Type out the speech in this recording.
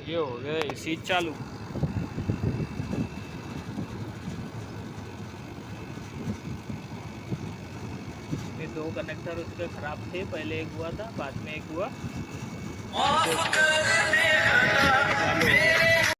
ये हो गया सीट चालू। ये दो कनेक्टर उसके खराब थे, पहले एक हुआ था बाद में एक हुआ।